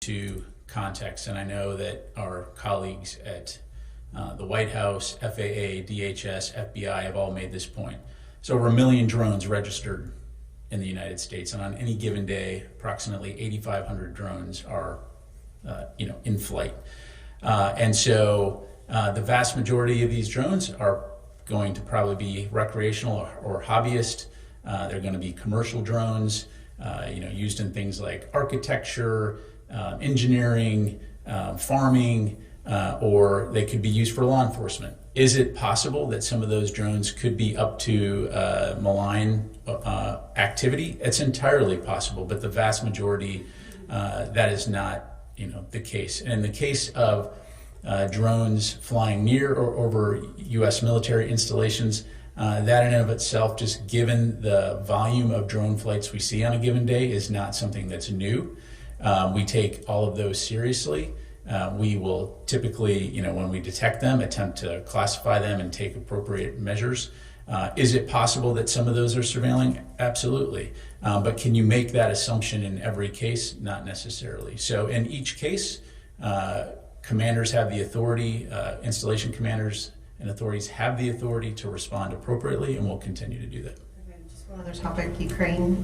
to context, and I know that our colleagues at the White House, FAA, DHS, FBI have all made this point. So over 1 million drones registered in the United States, and on any given day, approximately 8,500 drones are in flight. And so the vast majority of these drones are going to probably be recreational or hobbyist. They're going to be commercial drones, used in things like architecture, engineering, farming, or they could be used for law enforcement. Is it possible that some of those drones could be up to malign activity? It's entirely possible, but the vast majority, that is not the case. And in the case of drones flying near or over U.S. military installations, that in and of itself, just given the volume of drone flights we see on a given day, is not something that's new. We take all of those seriously. We will typically, when we detect them, attempt to classify them and take appropriate measures. Is it possible that some of those are surveilling? Absolutely. But can you make that assumption in every case? Not necessarily. So in each case, commanders have the authority, installation commanders and authorities have the authority to respond appropriately, and will continue to do that. One other topic, Ukraine.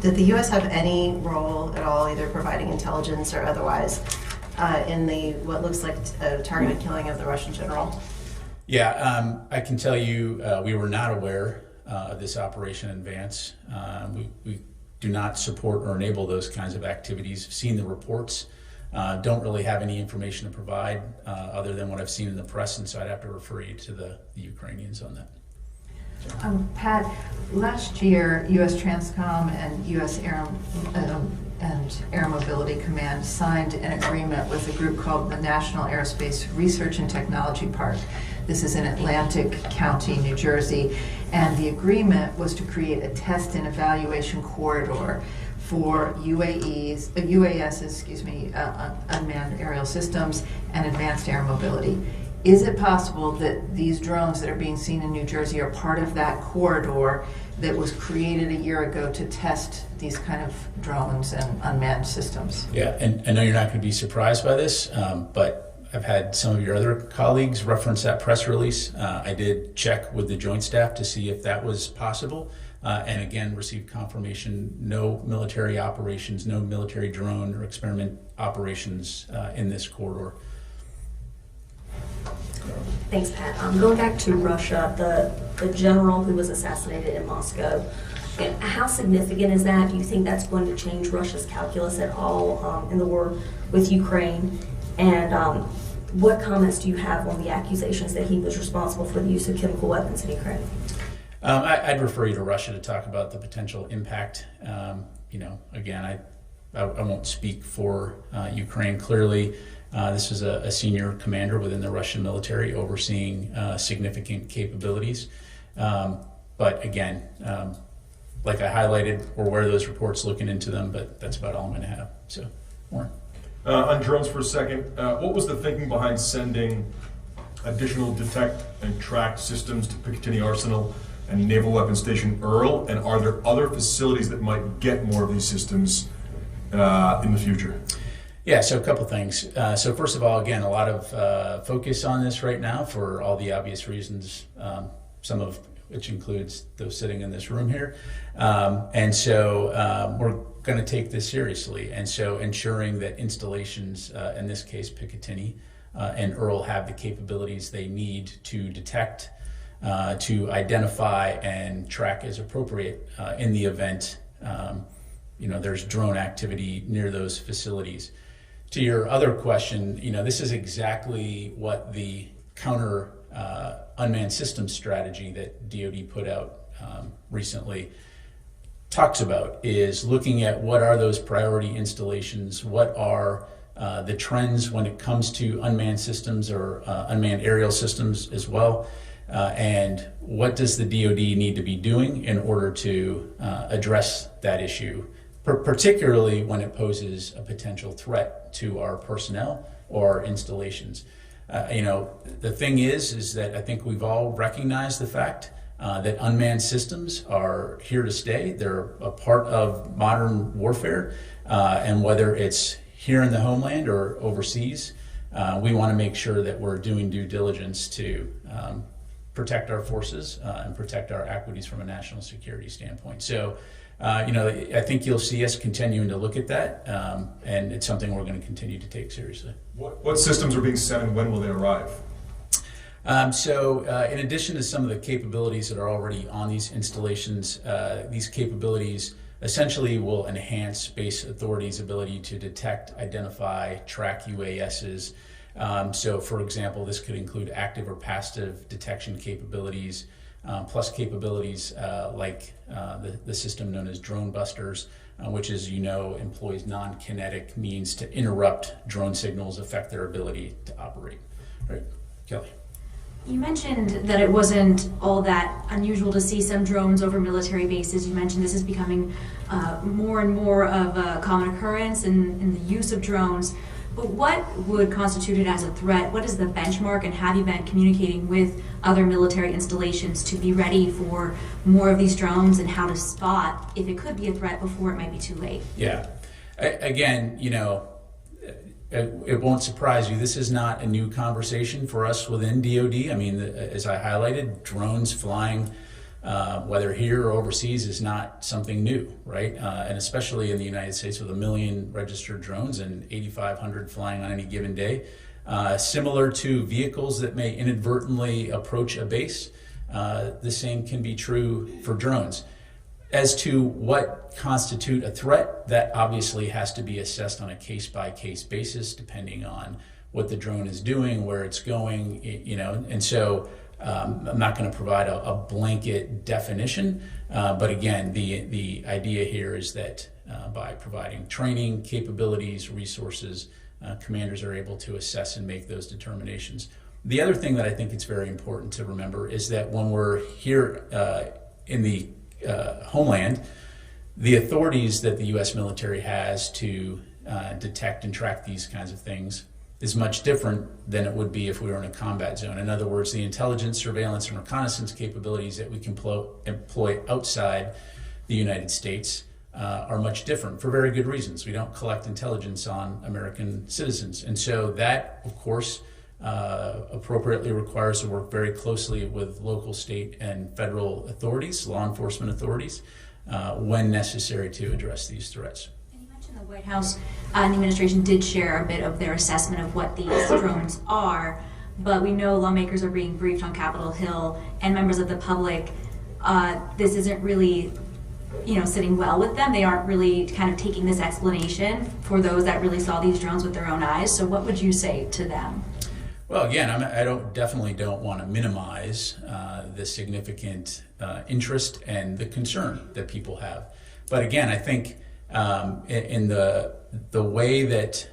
Did the U.S. have any role at all, either providing intelligence or otherwise, in what looks like a targeted killing of the Russian general? Yeah, I can tell you we were not aware of this operation in advance. We do not support or enable those kinds of activities. Seen the reports. Don't really have any information to provide other than what I've seen in the press, and so I'd have to refer you to the Ukrainians on that. Pat, last year, U.S. Transcom and U.S. Air Mobility Command signed an agreement with a group called the National Aerospace Research and Technology Park. This is in Atlantic County, New Jersey, and the agreement was to create a test and evaluation corridor for UAS, unmanned aerial systems and advanced air mobility. Is it possible that these drones that are being seen in New Jersey are part of that corridor that was created a year ago to test these kind of drones and unmanned systems? Yeah, and I know you're not going to be surprised by this, but I've had some of your other colleagues reference that press release. I did check with the Joint Staff to see if that was possible, and again received confirmation: no military operations, no military drone or experiment operations in this corridor. Thanks, Pat. Going back to Russia, the general who was assassinated in Moscow, how significant is that? Do you think that's going to change Russia's calculus at all in the war with Ukraine? And what comments do you have on the accusations that he was responsible for the use of chemical weapons in Ukraine? I'd refer you to Russia to talk about the potential impact. Again, I won't speak for Ukraine. Clearly, this is a senior commander within the Russian military overseeing significant capabilities. But again, like I highlighted, we're aware of those reports, looking into them, but that's about all I'm going to have. So, Warren. On drones for a second, what was the thinking behind sending additional detect and track systems to Picatinny Arsenal and Naval Weapons Station Earl? And are there other facilities that might get more of these systems in the future? Yeah, so a couple things. So first of all, again, a lot of focus on this right now for all the obvious reasons, some of which includes those sitting in this room here. And so we're going to take this seriously. And so ensuring that installations, in this case Picatinny and Earl, have the capabilities they need to detect, to identify and track as appropriate in the event there's drone activity near those facilities. To your other question, this is exactly what the counter unmanned systems strategy that DoD put out recently talks about, is looking at what are those priority installations, what are the trends when it comes to unmanned systems or unmanned aerial systems as well, and what does the DoD need to be doing in order to address that issue, particularly when it poses a potential threat to our personnel or installations. The thing is that I think we've all recognized the fact that unmanned systems are here to stay. They're a part of modern warfare, and whether it's here in the homeland or overseas, we want to make sure that we're doing due diligence to protect our forces and protect our equities from a national security standpoint. So, I think you'll see us continuing to look at that, and it's something we're going to continue to take seriously. What systems are being sent and when will they arrive? In addition to some of the capabilities that are already on these installations, these capabilities essentially will enhance base authorities' ability to detect, identify, track UASs. For example, this could include active or passive detection capabilities, plus capabilities like the system known as drone busters, which, as you know, employs non-kinetic means to interrupt drone signals, affect their ability to operate. Right, Kelly? You mentioned that it wasn't all that unusual to see some drones over military bases. You mentioned this is becoming more and more of a common occurrence in the use of drones. But what would constitute it as a threat? What is the benchmark, and have you been communicating with other military installations to be ready for more of these drones, and how to spot if it could be a threat before it might be too late? Yeah. Again, it won't surprise you. This is not a new conversation for us within DoD. I mean, as I highlighted, drones flying, whether here or overseas, is not something new, right? And especially in the United States with 1 million registered drones and 8,500 flying on any given day. Similar to vehicles that may inadvertently approach a base, the same can be true for drones. As to what constitute a threat, that obviously has to be assessed on a case-by-case basis, depending on what the drone is doing, where it's going, and so I'm not going to provide a blanket definition, but again, the idea here is that by providing training, capabilities, resources, commanders are able to assess and make those determinations. The other thing that I think it's very important to remember is that when we're here in the homeland, the authorities that the U.S. military has to detect and track these kinds of things is much different than it would be if we were in a combat zone. In other words, the intelligence, surveillance, and reconnaissance capabilities that we can employ outside the United States are much different for very good reasons. We don't collect intelligence on American citizens. And so that, of course, appropriately requires to work very closely with local, state, and federal authorities, law enforcement authorities, when necessary to address these threats. And you mentioned the White House and the administration did share a bit of their assessment of what these drones are, but we know lawmakers are being briefed on Capitol Hill, and members of the public, this isn't really sitting well with them. They aren't really kind of taking this explanation for those that really saw these drones with their own eyes. So what would you say to them? Well, again, I definitely don't want to minimize the significant interest and the concern that people have. But again, I think in the way that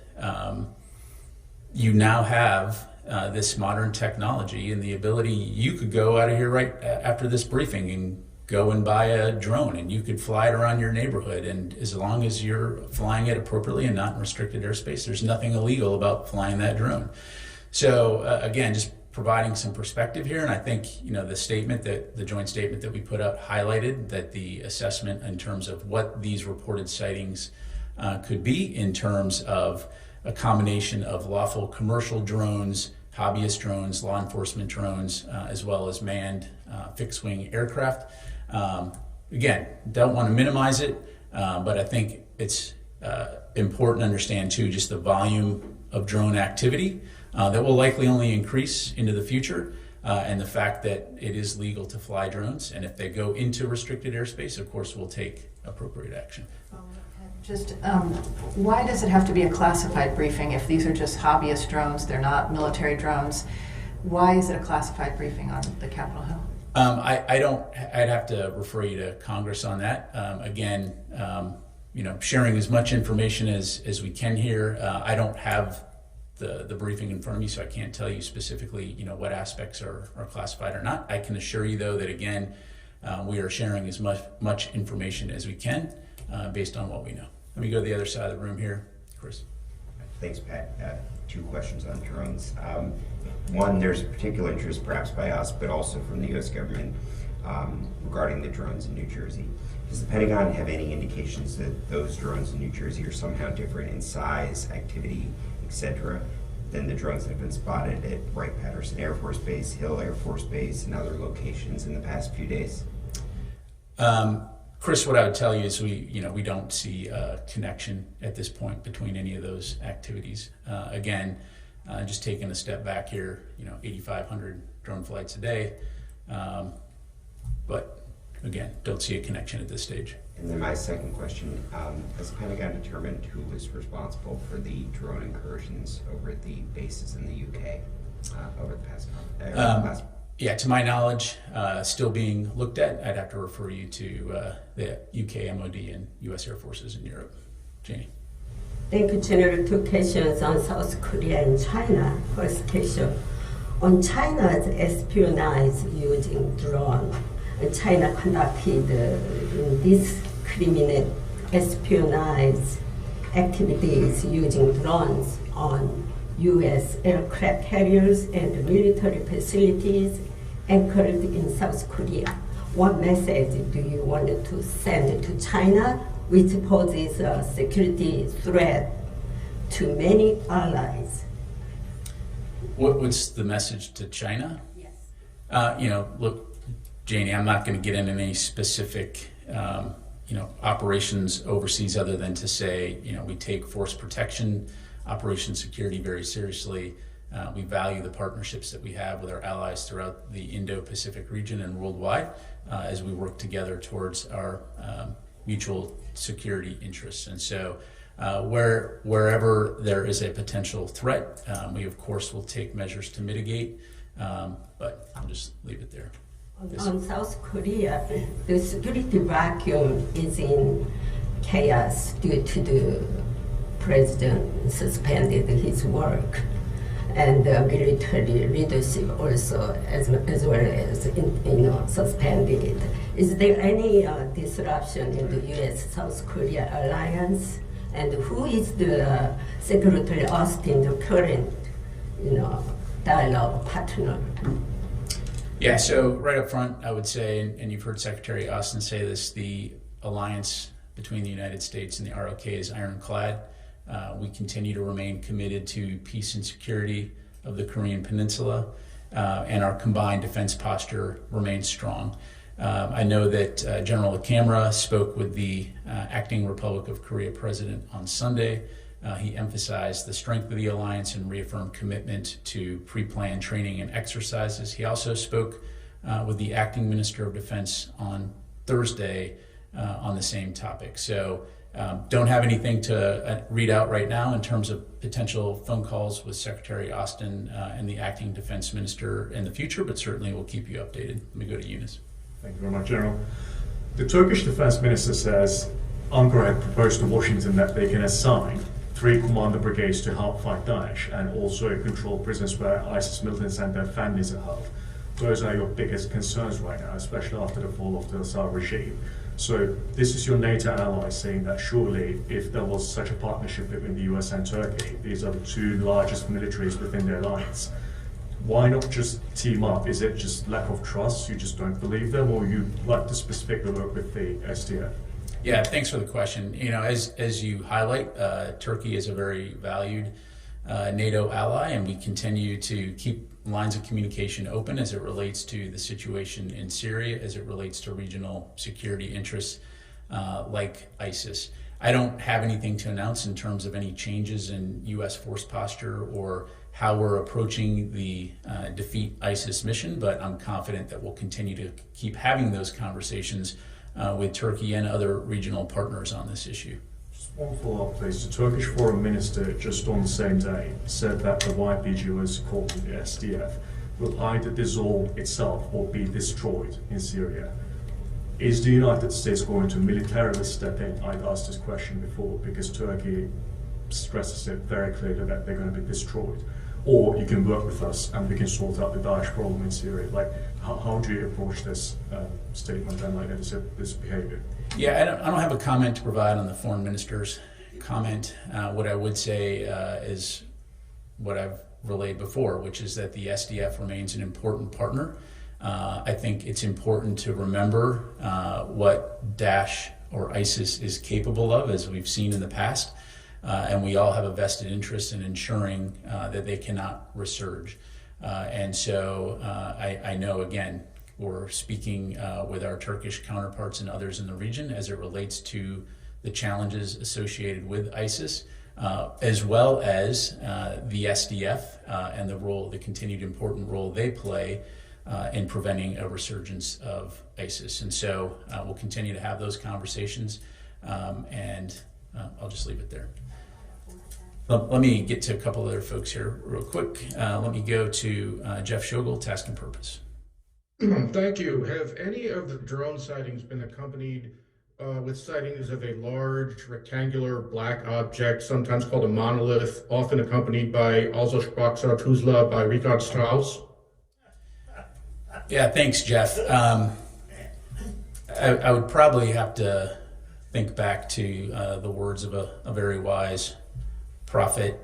you now have this modern technology and the ability, you could go out of here right after this briefing and go and buy a drone, and you could fly it around your neighborhood, and as long as you're flying it appropriately and not in restricted airspace, there's nothing illegal about flying that drone. So again, just providing some perspective here, and I think the joint statement that we put out highlighted that the assessment in terms of what these reported sightings could be in terms of a combination of lawful commercial drones, hobbyist drones, law enforcement drones, as well as manned fixed-wing aircraft. Again, don't want to minimize it, but I think it's important to understand too just the volume of drone activity that will likely only increase into the future, and the fact that it is legal to fly drones, and if they go into restricted airspace, of course, we'll take appropriate action. Just why does it have to be a classified briefing if these are just hobbyist drones, they're not military drones? Why is it a classified briefing on the Capitol Hill? I'd have to refer you to Congress on that. Again, sharing as much information as we can here. I don't have the briefing in front of me, so I can't tell you specifically, what aspects are classified or not. I can assure you, though, that again, we are sharing as much information as we can based on what we know. Let me go to the other side of the room here, Chris. Thanks, Pat. 2 questions on drones. One, there's a particular interest, perhaps by us, but also from the U.S. government regarding the drones in New Jersey. Does the Pentagon have any indications that those drones in New Jersey are somehow different in size, activity, etc., than the drones that have been spotted at Wright-Patterson Air Force Base, Hill Air Force Base, and other locations in the past few days? Chris, what I would tell you is we don't see a connection at this point between any of those activities. Again, just taking a step back here, 8,500 drone flights a day, but again, don't see a connection at this stage. And then my second question, has the Pentagon determined who was responsible for the drone incursions over at the bases in the UK over the past last? Yeah, to my knowledge, still being looked at. I'd have to refer you to the UK MOD and US Air Forces in Europe. Janie. Thank you, General. Two questions on South Korea and China. First question, on China's espionage using drone, China conducted indiscriminate espionage activities using drones on U.S. aircraft carriers and military facilities anchored in South Korea. What message do you want to send to China, which poses a security threat to many allies? What's the message to China? Yes. Look, Janie, I'm not going to get into any specific, operations overseas other than to say, we take force protection, operation security very seriously. We value the partnerships that we have with our allies throughout the Indo-Pacific region and worldwide as we work together towards our mutual security interests. And so wherever there is a potential threat, we of course will take measures to mitigate, but I'll just leave it there. On South Korea, the security vacuum is in chaos due to the president suspended his work, and the military leadership also as well as suspended. Is there any disruption in the U.S.-South Korea alliance, and who is the Secretary Austin, the current dialogue partner? Yeah, so right up front, I would say, and you've heard Secretary Austin say this, the alliance between the United States and the ROK is ironclad. We continue to remain committed to peace and security of the Korean Peninsula, and our combined defense posture remains strong. I know that General LaCamera spoke with the acting Republic of Korea president on Sunday. He emphasized the strength of the alliance and reaffirmed commitment to pre-planned training and exercises. He also spoke with the acting Minister of Defense on Thursday on the same topic. So don't have anything to read out right now in terms of potential phone calls with Secretary Austin and the acting Defense Minister in the future, but certainly we'll keep you updated. Let me go to Eunice. Thank you very much, General. The Turkish Defense Minister says Ankara had proposed to Washington that they can assign 3 commander brigades to help fight Daesh and also control prisons where ISIS militants and their families are held. Those are your biggest concerns right now, especially after the fall of the Assad regime. So this is your NATO ally saying that surely if there was such a partnership between the US and Turkey, these are the 2 largest militaries within the alliance. Why not just team up? Is it just lack of trust? You just don't believe them, or you like to specifically work with the SDF? Yeah, thanks for the question. As you highlight, Turkey is a very valued NATO ally, and we continue to keep lines of communication open as it relates to the situation in Syria, as it relates to regional security interests like ISIS. I don't have anything to announce in terms of any changes in U.S. force posture or how we're approaching the defeat ISIS mission, but I'm confident that we'll continue to keep having those conversations with Turkey and other regional partners on this issue. Just one follow-up, please. The Turkish foreign minister just on the same day said that the YPG, as called the SDF, will either dissolve itself or be destroyed in Syria. Is the United States going to militarily step in? I've asked this question before because Turkey stresses it very clearly that they're going to be destroyed. Or you can work with us and we can sort out the Daesh problem in Syria. How do you approach this statement and this behavior? Yeah, I don't have a comment to provide on the foreign minister's comment. What I would say is what I've relayed before, which is that the SDF remains an important partner I think it's important to remember what Daesh or ISIS is capable of, as we've seen in the past, and we all have a vested interest in ensuring that they cannot resurge. And so I know, again, we're speaking with our Turkish counterparts and others in the region as it relates to the challenges associated with ISIS, as well as the SDF and the continued important role they play in preventing a resurgence of ISIS. And so we'll continue to have those conversations, and I'll just leave it there. Let me get to a couple other folks here real quick. Let me go to Jeff Schogel, Task and Purpose. Thank you. Have any of the drone sightings been accompanied with sightings of a large rectangular black object, sometimes called a monolith, often accompanied by also Sprach Zarathustra by Richard Strauss? Yeah, thanks, Jeff. I would probably have to think back to the words of a very wise prophet,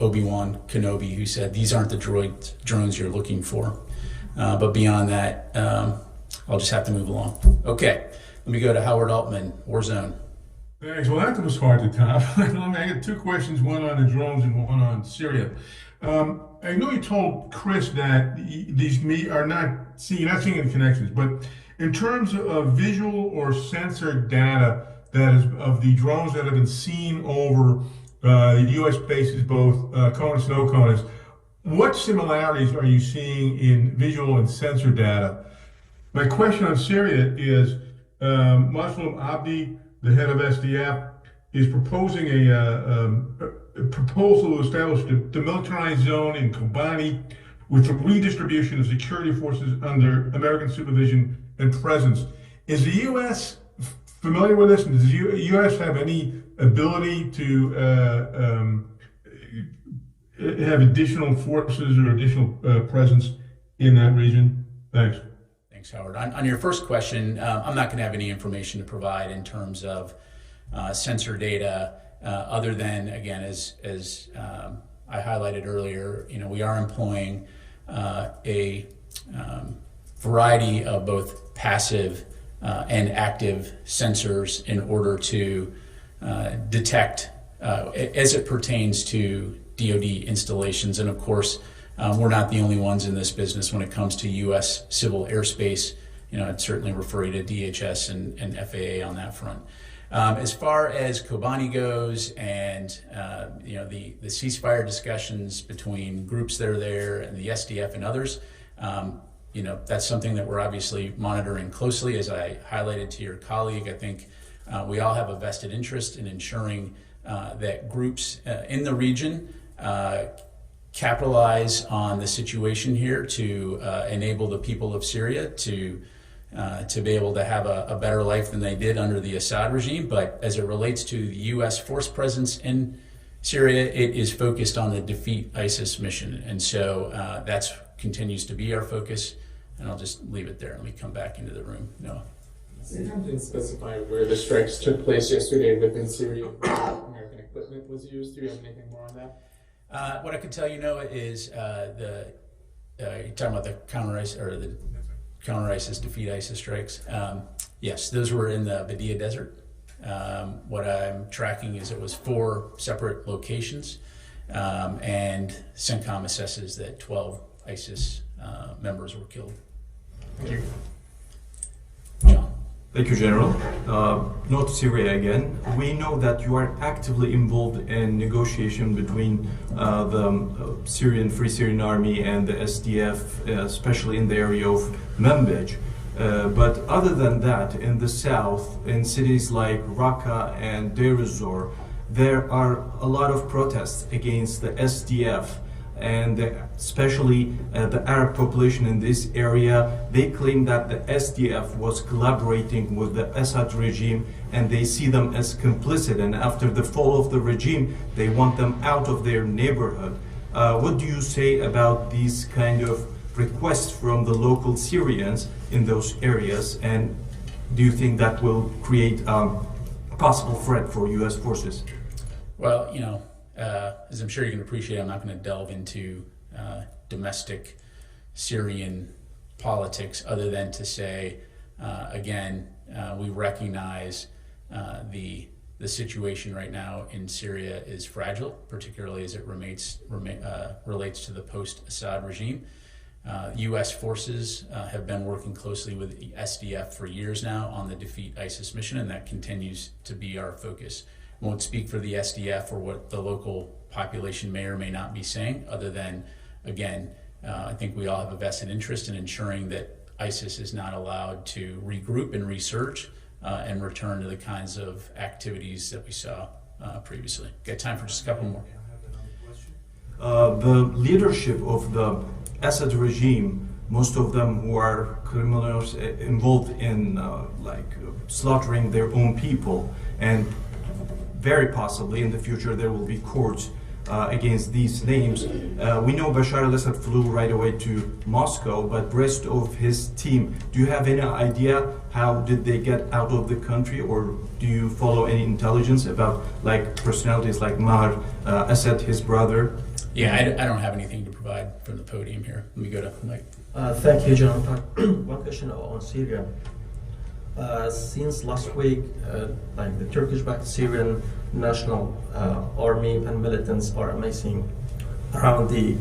Obi-Wan Kenobi, who said, "These aren't the drones you're looking for." But beyond that, I'll just have to move along. Okay, let me go to Howard Altman, Warzone. Thanks. Well, that was hard to top. I got two questions, one on the drones and one on Syria. I know you told Chris that these you're not seeing any connections, but in terms of visual or sensor data that is of the drones that have been seen over the U.S. bases, both CONUS and no-CONUS, what similarities are you seeing in visual and sensor data? My question on Syria is, Muslim Abdi, the head of SDF, is proposing a proposal to establish a demilitarized zone in Kobani with the redistribution of security forces under American supervision and presence. Is the U.S. familiar with this? And does the U.S. have any ability to have additional forces or additional presence in that region? Thanks. Thanks, Howard. On your first question, I'm not going to have any information to provide in terms of sensor data, other than, again, as I highlighted earlier, we are employing a variety of both passive and active sensors in order to detect as it pertains to DoD installations. And of course, we're not the only ones in this business when it comes to U.S. civil airspace. I'd certainly refer you to DHS and FAA on that front. As far as Kobani goes, and the ceasefire discussions between groups that are there and the SDF and others, that's something that we're obviously monitoring closely. As I highlighted to your colleague, I think we all have a vested interest in ensuring that groups in the region capitalize on the situation here to enable the people of Syria to be able to have a better life than they did under the Assad regime. But as it relates to the U.S. force presence in Syria, it is focused on the defeat ISIS mission. And so that continues to be our focus. And I'll just leave it there. Let me come back into the room. Noah. You haven't specified where the strikes took place yesterday within Syria. American equipment was used. Do you have anything more on that? What I can tell you, Noah, is you're talking about the counter-ISIS or the counter-ISIS, defeat ISIS strikes. Yes, those were in the Badia Desert. What I'm tracking is it was 4 separate locations, and CENTCOM assesses that 12 ISIS members were killed. Thank you. John. Thank you, General. Note Syria again. We know that you are actively involved in negotiation between the Syrian Free Syrian Army and the SDF, especially in the area of Manbij. But other than that, in the south, in cities like Raqqa and Deir ez-Zor, there are a lot of protests against the SDF, and especially the Arab population in this area. They claim that the SDF was collaborating with the Assad regime, and they see them as complicit, and after the fall of the regime they want them out of their neighborhood. What do you say about these kind of requests from the local Syrians in those areas, and do you think that will create a possible threat for U.S. forces? Well, as I'm sure you can appreciate, I'm not going to delve into domestic Syrian politics other than to say, again, we recognize the situation right now in Syria is fragile, particularly as it relates to the post-Assad regime. U.S. forces have been working closely with the SDF for years now on the Defeat ISIS mission, and that continues to be our focus. I won't speak for the SDF or what the local population may or may not be saying, other than, again, I think we all have a vested interest in ensuring that ISIS is not allowed to regroup and resurge and return to the kinds of activities that we saw previously. Got time for just a couple more. The leadership of the Assad regime, most of them who are criminals involved in slaughtering their own people, and very possibly in the future there will be courts against these names. We know Bashar al-Assad flew right away to Moscow, but rest of his team, do you have any idea how did they get out of the country, or do you follow any intelligence about personalities like Maher Assad, his brother? Yeah, I don't have anything to provide from the podium here. Let me go to Mike. Thank you, John. One question on Syria. Since last week, the Turkish-backed Syrian National Army and militants are amassing around the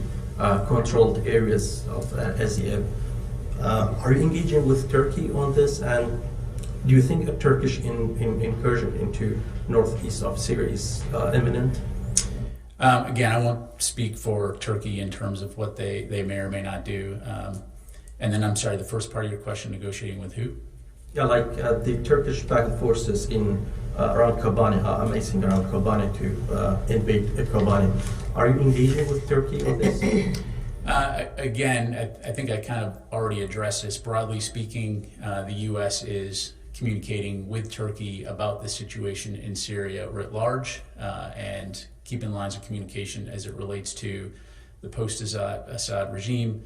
controlled areas of SDF. Are you engaging with Turkey on this, and do you think a Turkish incursion into northeast of Syria is imminent? Again, I won't speak for Turkey in terms of what they may or may not do. And then, I'm sorry, the first part of your question, negotiating with who? Yeah, the Turkish-backed forces in around Kobani, amassing around Kobani to invade Kobani. Are you engaging with Turkey on this? Again, I think I kind of already addressed this. Broadly speaking, the U.S. is communicating with Turkey about the situation in Syria writ large, and keeping lines of communication as it relates to the post-Assad regime,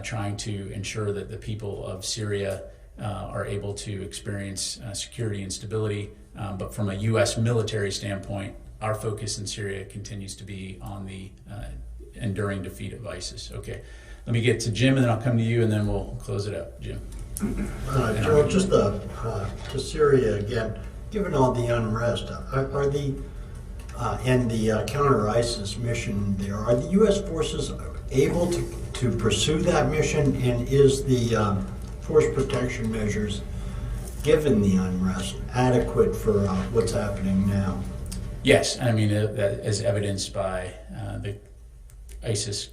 trying to ensure that the people of Syria are able to experience security and stability. But from a U.S. military standpoint, our focus in Syria continues to be on the enduring defeat of ISIS. Okay, let me get to Jim, and then I'll come to you, and then we'll close it up. Jim. Joe, just to Syria again, given all the unrest, are the and the counter-ISIS mission there, are the U.S. forces able to pursue that mission, and is the force protection measures, given the unrest, adequate for what's happening now? Yes, I mean, as evidenced by the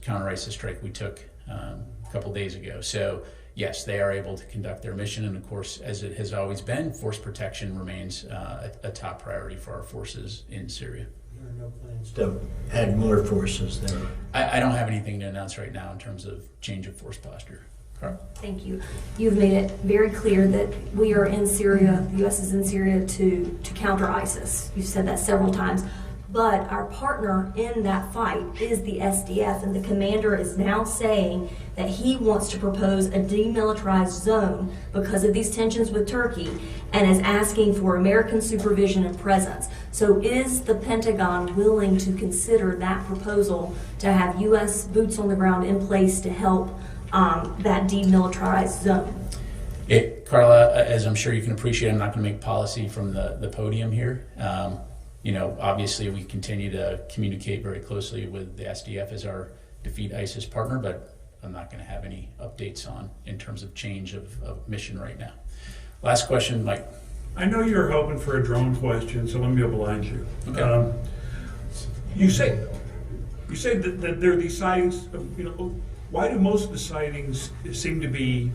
counter-ISIS strike we took a couple days ago. So yes, they are able to conduct their mission, and of course, as it has always been, force protection remains a top priority for our forces in Syria. There are no plans to add more forces there? I don't have anything to announce right now in terms of change of force posture. Carl? Thank you. You've made it very clear that we are in Syria, the U.S. is in Syria to counter ISIS. You've said that several times. But our partner in that fight is the SDF, and the commander is now saying that he wants to propose a demilitarized zone because of these tensions with Turkey, and is asking for American supervision and presence. So is the Pentagon willing to consider that proposal to have U.S. boots on the ground in place to help that demilitarized zone? Carla, as I'm sure you can appreciate, I'm not going to make policy from the podium here. Obviously we continue to communicate very closely with the SDF as our defeat ISIS partner, but I'm not going to have any updates in terms of change of mission right now. Last question, Mike. I know you're hoping for a drone question, so let me oblige you. Okay. You say that there are these sightings. Why do most of the sightings seem to be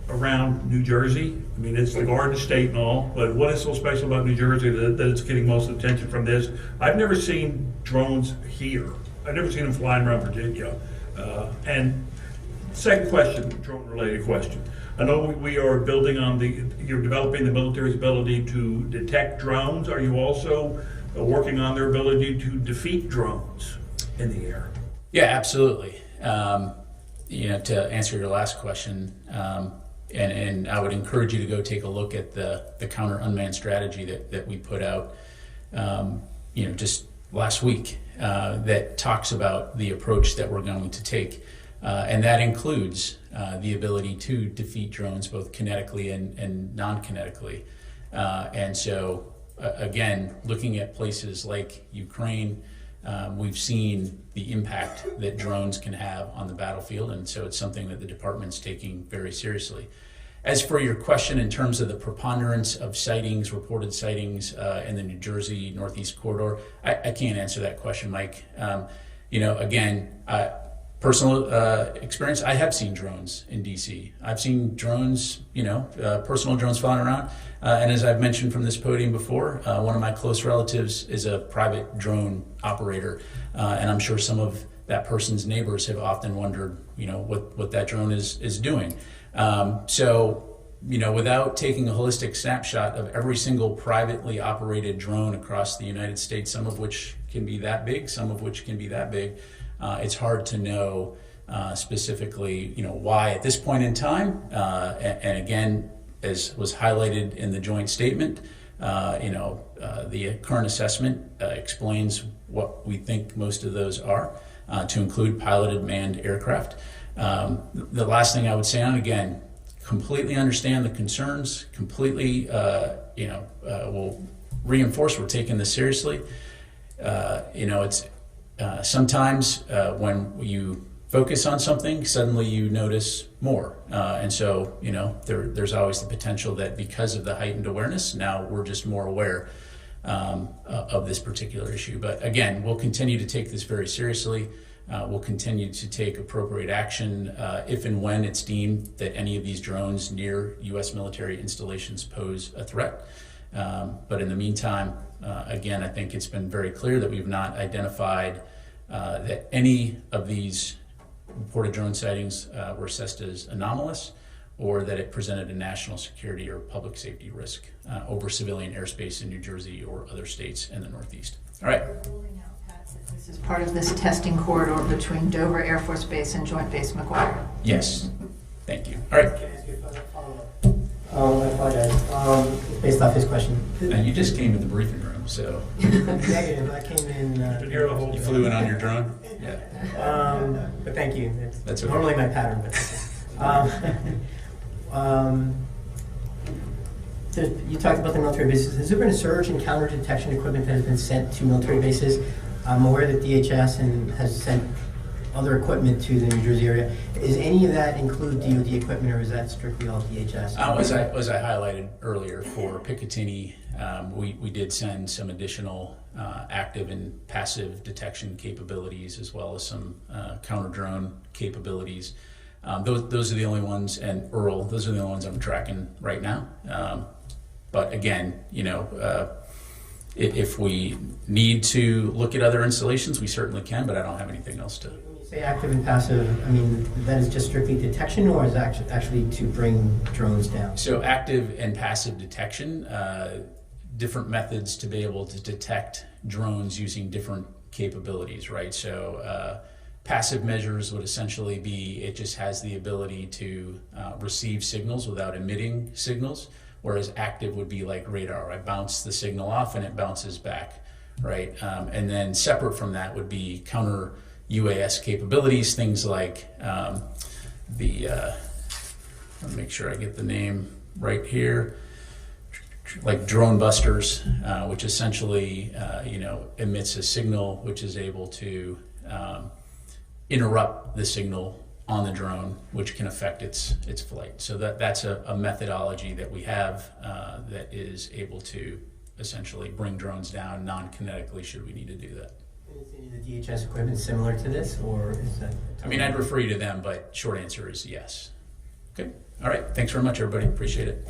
around New Jersey? I mean, it's the Garden State and all, but what is so special about New Jersey that it's getting most of the attention from this? I've never seen drones here. I've never seen them flying around Virginia. And second question, drone-related question. I know we are building on you're developing the military's ability to detect drones. Are you also working on their ability to defeat drones in the air? Yeah, absolutely. To answer your last question, and I would encourage you to go take a look at the counter unmanned strategy that we put out, just last week, that talks about the approach that we're going to take. And that includes the ability to defeat drones both kinetically and non-kinetically. And so, again, looking at places like Ukraine, we've seen the impact that drones can have on the battlefield, and so it's something that the department's taking very seriously. As for your question in terms of the preponderance of sightings, reported sightings in the New Jersey Northeast corridor, I can't answer that question, Mike. Again, personal experience, I have seen drones in DC. I've seen drones, personal drones flying around. And as I've mentioned from this podium before, one of my close relatives is a private drone operator. And I'm sure some of that person's neighbors have often wondered, what that drone is doing. Without taking a holistic snapshot of every single privately operated drone across the United States, some of which can be that big, some of which can be that big, it's hard to know specifically, why at this point in time. And again, as was highlighted in the joint statement, the current assessment explains what we think most of those are, to include piloted manned aircraft. The last thing I would say on, again, completely understand the concerns, completely, will reinforce we're taking this seriously. It's sometimes when you focus on something, suddenly you notice more. And so, there's always the potential that because of the heightened awareness, now we're just more aware of this particular issue. But again, we'll continue to take this very seriously. We'll continue to take appropriate action if and when it's deemed that any of these drones near U.S. military installations pose a threat. But in the meantime, again, I think it's been very clear that we've not identified that any of these reported drone sightings were assessed as anomalous, or that it presented a national security or public safety risk over civilian airspace in New Jersey or other states in the Northeast. All right. This is part of this testing corridor between Dover Air Force Base and Joint Base McGuire. Yes. Thank you. All right. Can I ask you a follow-up? I apologize. Based off his question. And you just came to the briefing room, so. Negative. I came in. You flew in on your drone? Yeah. But thank you. That's okay. Normally my pattern, but you talked about the military bases. Has there been a surge in counter detection equipment that has been sent to military bases? I'm aware that DHS has sent other equipment to the New Jersey area. Is any of that include DoD equipment, or is that strictly all DHS? As I highlighted earlier for Picatinny, we did send some additional active and passive detection capabilities, as well as some counter-drone capabilities. Those are the only ones, and Earl, those are the only ones I'm tracking right now. But again, if we need to look at other installations, we certainly can, but I don't have anything else to. When you say active and passive, I mean, that is just strictly detection, or is that actually to bring drones down? So active and passive detection, different methods to be able to detect drones using different capabilities, right? So passive measures would essentially be, it just has the ability to receive signals without emitting signals. Whereas active would be like radar. I bounce the signal off and it bounces back, right? And then separate from that would be Counter-UAS capabilities, things like let me make sure I get the name right here, like drone busters, which essentially emits a signal which is able to interrupt the signal on the drone, which can affect its flight. So that's a methodology that we have that is able to essentially bring drones down non-kinetically should we need to do that. Is any of the DHS equipment similar to this, or is that? I'd refer you to them, but short answer is yes. Okay. All right. Thanks very much, everybody. Appreciate it.